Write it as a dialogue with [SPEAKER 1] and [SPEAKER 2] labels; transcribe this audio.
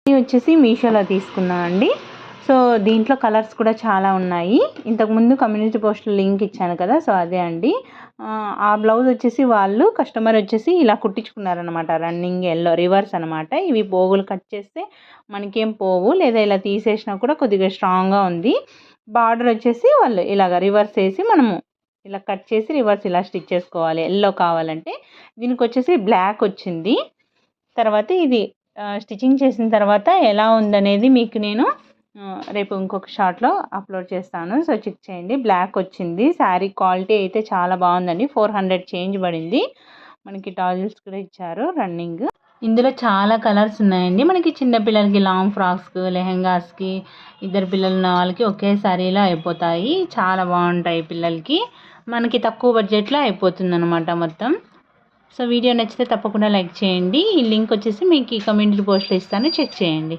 [SPEAKER 1] ఇది వచ్చేసి మీషోలో తీసుకున్నా అండి. సో దీంట్లో కలర్స్ కూడా చాలా ఉన్నాయి. ఇంతకుముందు కమ్యూనిటీ పోస్ట్లో లింక్ ఇచ్చాను కదా, సో అదే అండి. ఆ బ్లౌజ్ వచ్చేసి వాళ్ళు కస్టమర్ వచ్చేసి ఇలా కుట్టించుకున్నారనమాట. రన్నింగ్ ఎల్లో రివర్స్ అనమాట. ఇవి పోగులు కట్ చేస్తే మనకేం పోవు, లేదా ఇలా తీసేసినా కూడా కొద్దిగా స్ట్రాంగ్గా ఉంది. బార్డర్ వచ్చేసి వాళ్ళు ఇలాగ రివర్స్ వేసి మనము ఇలా కట్ చేసి రివర్స్ ఇలా స్టిచ్ చేసుకోవాలి. ఎల్లో కావాలంటే. దీనికి వచ్చేసి బ్లాక్ వచ్చింది. తర్వాత ఇది స్టిచ్చింగ్ చేసిన తర్వాత ఎలా ఉందనేది మీకు నేను రేపు ఇంకొక షార్ట్లో అప్లోడ్ చేస్తాను. సో చెక్ చేయండి. బ్లాక్ వచ్చింది. శారీ క్వాలిటీ అయితే చాలా బాగుందండి. 400 చేంజ్ పడింది. మనకి టాజిల్స్ కూడా ఇచ్చారు రన్నింగ్. ఇందులో చాలా కలర్స్ ఉన్నాయండి. మనకి చిన్నపిల్లలకి లాంగ్ ఫ్రాక్స్కి, లెహెంగాస్కి, ఇద్దరు పిల్లలు ఉన్న వాళ్ళకి ఒకే శారీలో అయిపోతాయి. చాలా బాగుంటాయి పిల్లలకి. మనకి తక్కువ బడ్జెట్లో అయిపోతుంది అనమాట మొత్తం. సో వీడియో నచ్చితే తప్పకుండా లైక్ చేయండి. ఈ లింక్ వచ్చేసి మీకు ఈ కమ్యూనిటీ పోస్ట్లో ఇస్తాను, చెక్ చేయండి.